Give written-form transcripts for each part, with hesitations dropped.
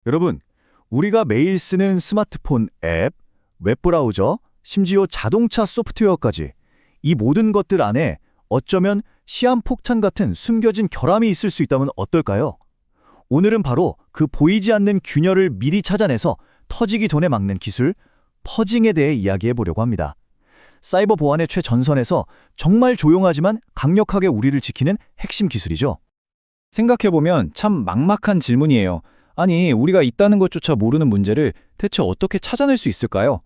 여러분, 우리가 매일 쓰는 스마트폰 앱, 웹브라우저, 심지어 자동차 소프트웨어까지 이 모든 것들 안에 어쩌면 시한폭탄 같은 숨겨진 결함이 있을 수 있다면 어떨까요? 오늘은 바로 그 보이지 않는 균열을 미리 찾아내서 터지기 전에 막는 기술, 퍼징에 대해 이야기해 보려고 합니다. 사이버 보안의 최전선에서 정말 조용하지만 강력하게 우리를 지키는 핵심 기술이죠. 생각해보면 참 막막한 질문이에요. 아니, 우리가 있다는 것조차 모르는 문제를 대체 어떻게 찾아낼 수 있을까요?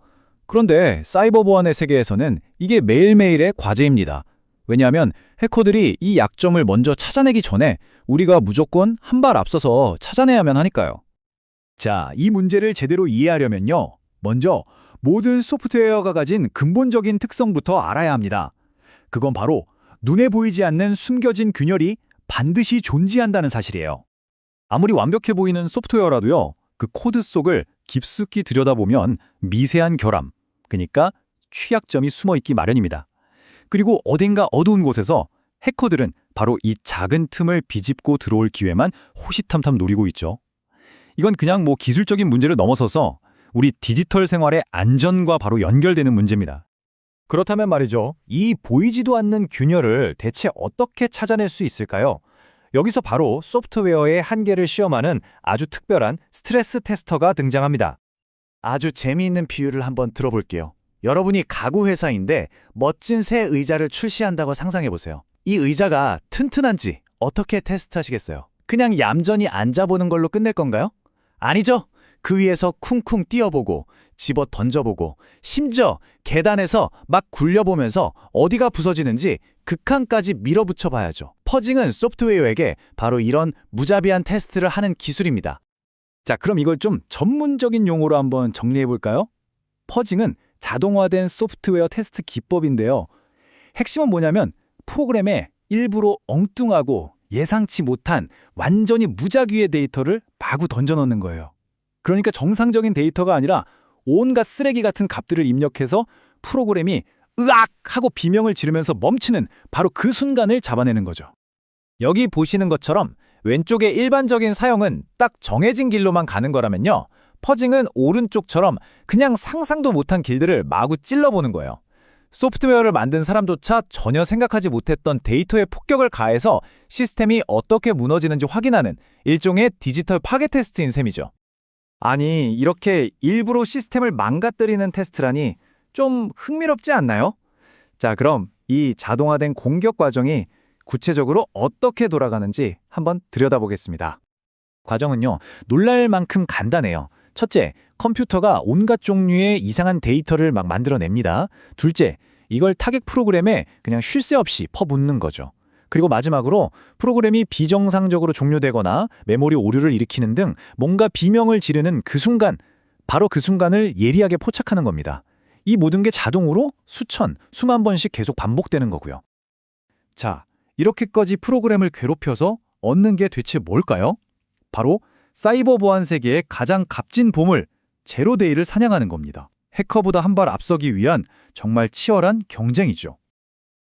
그런데 사이버 보안의 세계에서는 이게 매일매일의 과제입니다. 왜냐하면 해커들이 이 약점을 먼저 찾아내기 전에 우리가 무조건 한 발 앞서서 찾아내야만 하니까요. 자, 이 문제를 제대로 이해하려면요. 먼저 모든 소프트웨어가 가진 근본적인 특성부터 알아야 합니다. 그건 바로 눈에 보이지 않는 숨겨진 균열이 반드시 존재한다는 사실이에요. 아무리 완벽해 보이는 소프트웨어라도요. 그 코드 속을 깊숙이 들여다보면 미세한 결함, 그러니까 취약점이 숨어 있기 마련입니다. 그리고 어딘가 어두운 곳에서 해커들은 바로 이 작은 틈을 비집고 들어올 기회만 호시탐탐 노리고 있죠. 이건 그냥 기술적인 문제를 넘어서서 우리 디지털 생활의 안전과 바로 연결되는 문제입니다. 그렇다면 말이죠. 이 보이지도 않는 균열을 대체 어떻게 찾아낼 수 있을까요? 여기서 바로 소프트웨어의 한계를 시험하는 아주 특별한 스트레스 테스터가 등장합니다. 아주 재미있는 비유를 한번 들어볼게요. 여러분이 가구 회사인데 멋진 새 의자를 출시한다고 상상해보세요. 이 의자가 튼튼한지 어떻게 테스트하시겠어요? 그냥 얌전히 앉아보는 걸로 끝낼 건가요? 아니죠. 그 위에서 쿵쿵 뛰어보고 집어 던져보고 심지어 계단에서 막 굴려보면서 어디가 부서지는지 극한까지 밀어붙여 봐야죠. 퍼징은 소프트웨어에게 바로 이런 무자비한 테스트를 하는 기술입니다. 자, 그럼 이걸 좀 전문적인 용어로 한번 정리해볼까요? 퍼징은 자동화된 소프트웨어 테스트 기법인데요. 핵심은 뭐냐면 프로그램에 일부러 엉뚱하고 예상치 못한 완전히 무작위의 데이터를 마구 던져넣는 거예요. 그러니까 정상적인 데이터가 아니라 온갖 쓰레기 같은 값들을 입력해서 프로그램이 으악! 하고 비명을 지르면서 멈추는 바로 그 순간을 잡아내는 거죠. 여기 보시는 것처럼 왼쪽의 일반적인 사용은 딱 정해진 길로만 가는 거라면요. 퍼징은 오른쪽처럼 그냥 상상도 못한 길들을 마구 찔러보는 거예요. 소프트웨어를 만든 사람조차 전혀 생각하지 못했던 데이터에 폭격을 가해서 시스템이 어떻게 무너지는지 확인하는 일종의 디지털 파괴 테스트인 셈이죠. 아니, 이렇게 일부러 시스템을 망가뜨리는 테스트라니 좀 흥미롭지 않나요? 자, 그럼 이 자동화된 공격 과정이 구체적으로 어떻게 돌아가는지 한번 들여다보겠습니다. 과정은요, 놀랄 만큼 간단해요. 첫째, 컴퓨터가 온갖 종류의 이상한 데이터를 막 만들어냅니다. 둘째, 이걸 타겟 프로그램에 그냥 쉴 새 없이 퍼붓는 거죠. 그리고 마지막으로 프로그램이 비정상적으로 종료되거나 메모리 오류를 일으키는 등 뭔가 비명을 지르는 그 순간, 바로 그 순간을 예리하게 포착하는 겁니다. 이 모든 게 자동으로 수천, 수만 번씩 계속 반복되는 거고요. 자, 이렇게까지 프로그램을 괴롭혀서 얻는 게 대체 뭘까요? 바로 사이버 보안 세계의 가장 값진 보물, 제로데이를 사냥하는 겁니다. 해커보다 한 발 앞서기 위한 정말 치열한 경쟁이죠.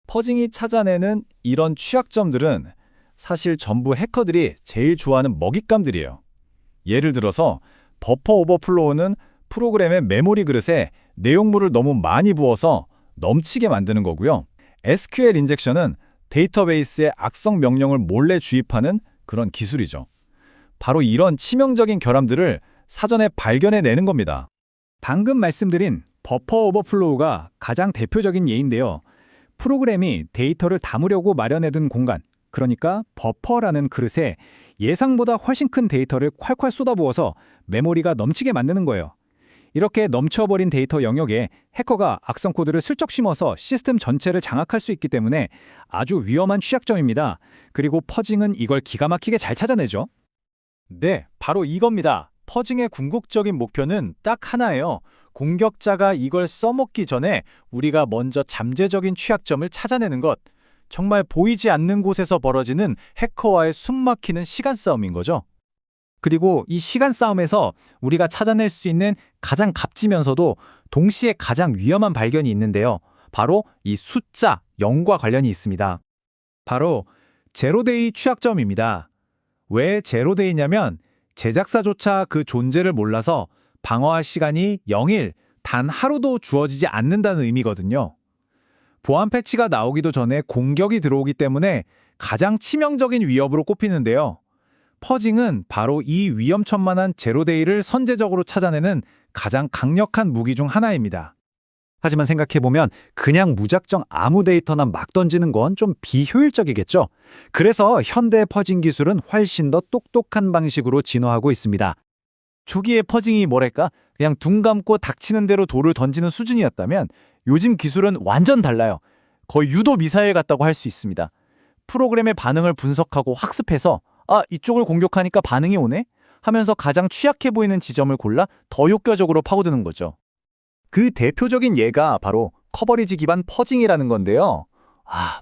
퍼징이 찾아내는 이런 취약점들은 사실 전부 해커들이 제일 좋아하는 먹잇감들이에요. 예를 들어서 버퍼 오버플로우는 프로그램의 메모리 그릇에 내용물을 너무 많이 부어서 넘치게 만드는 거고요. SQL 인젝션은 데이터베이스에 악성 명령을 몰래 주입하는 그런 기술이죠. 바로 이런 치명적인 결함들을 사전에 발견해내는 겁니다. 방금 말씀드린 버퍼 오버플로우가 가장 대표적인 예인데요. 프로그램이 데이터를 담으려고 마련해둔 공간, 그러니까 버퍼라는 그릇에 예상보다 훨씬 큰 데이터를 콸콸 쏟아부어서 메모리가 넘치게 만드는 거예요. 이렇게 넘쳐버린 데이터 영역에 해커가 악성 코드를 슬쩍 심어서 시스템 전체를 장악할 수 있기 때문에 아주 위험한 취약점입니다. 그리고 퍼징은 이걸 기가 막히게 잘 찾아내죠. 네, 바로 이겁니다. 퍼징의 궁극적인 목표는 딱 하나예요. 공격자가 이걸 써먹기 전에 우리가 먼저 잠재적인 취약점을 찾아내는 것. 정말 보이지 않는 곳에서 벌어지는 해커와의 숨막히는 시간 싸움인 거죠. 그리고 이 시간 싸움에서 우리가 찾아낼 수 있는 가장 값지면서도 동시에 가장 위험한 발견이 있는데요. 바로 이 숫자 0과 관련이 있습니다. 바로 제로데이 취약점입니다. 왜 제로데이냐면 제작사조차 그 존재를 몰라서 방어할 시간이 0일, 단 하루도 주어지지 않는다는 의미거든요. 보안 패치가 나오기도 전에 공격이 들어오기 때문에 가장 치명적인 위협으로 꼽히는데요. 퍼징은 바로 이 위험천만한 제로데이를 선제적으로 찾아내는 가장 강력한 무기 중 하나입니다. 하지만 생각해보면 그냥 무작정 아무 데이터나 막 던지는 건 좀 비효율적이겠죠. 그래서 현대 퍼징 기술은 훨씬 더 똑똑한 방식으로 진화하고 있습니다. 초기의 퍼징이 뭐랄까? 그냥 눈 감고 닥치는 대로 돌을 던지는 수준이었다면 요즘 기술은 완전 달라요. 거의 유도 미사일 같다고 할 수 있습니다. 프로그램의 반응을 분석하고 학습해서 이쪽을 공격하니까 반응이 오네? 하면서 가장 취약해 보이는 지점을 골라 더 효과적으로 파고드는 거죠. 그 대표적인 예가 바로 커버리지 기반 퍼징이라는 건데요.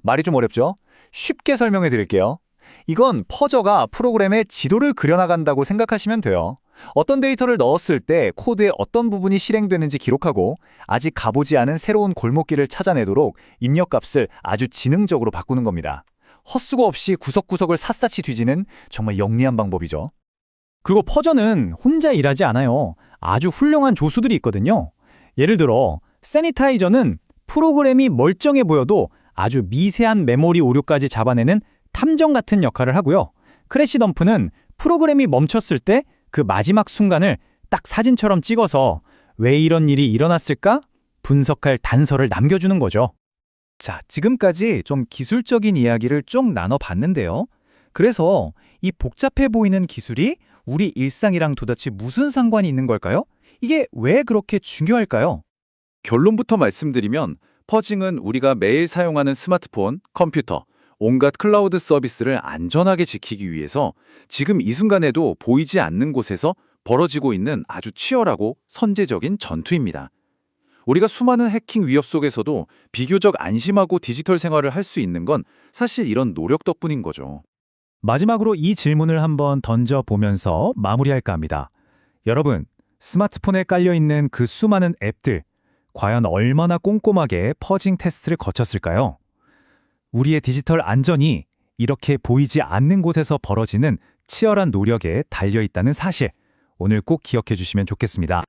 말이 좀 어렵죠? 쉽게 설명해 드릴게요. 이건 퍼저가 프로그램에 지도를 그려나간다고 생각하시면 돼요. 어떤 데이터를 넣었을 때 코드의 어떤 부분이 실행되는지 기록하고 아직 가보지 않은 새로운 골목길을 찾아내도록 입력값을 아주 지능적으로 바꾸는 겁니다. 헛수고 없이 구석구석을 샅샅이 뒤지는 정말 영리한 방법이죠. 그리고 퍼저는 혼자 일하지 않아요. 아주 훌륭한 조수들이 있거든요. 예를 들어 세니타이저는 프로그램이 멀쩡해 보여도 아주 미세한 메모리 오류까지 잡아내는 탐정 같은 역할을 하고요. 크래시 덤프는 프로그램이 멈췄을 때 그 마지막 순간을 딱 사진처럼 찍어서 왜 이런 일이 일어났을까? 분석할 단서를 남겨주는 거죠. 자, 지금까지 좀 기술적인 이야기를 쭉 나눠봤는데요. 그래서 이 복잡해 보이는 기술이 우리 일상이랑 도대체 무슨 상관이 있는 걸까요? 이게 왜 그렇게 중요할까요? 결론부터 말씀드리면 퍼징은 우리가 매일 사용하는 스마트폰, 컴퓨터, 온갖 클라우드 서비스를 안전하게 지키기 위해서 지금 이 순간에도 보이지 않는 곳에서 벌어지고 있는 아주 치열하고 선제적인 전투입니다. 우리가 수많은 해킹 위협 속에서도 비교적 안심하고 디지털 생활을 할 수 있는 건 사실 이런 노력 덕분인 거죠. 마지막으로 이 질문을 한번 던져보면서 마무리할까 합니다. 여러분, 스마트폰에 깔려있는 그 수많은 앱들, 과연 얼마나 꼼꼼하게 퍼징 테스트를 거쳤을까요? 우리의 디지털 안전이 이렇게 보이지 않는 곳에서 벌어지는 치열한 노력에 달려있다는 사실, 오늘 꼭 기억해 주시면 좋겠습니다.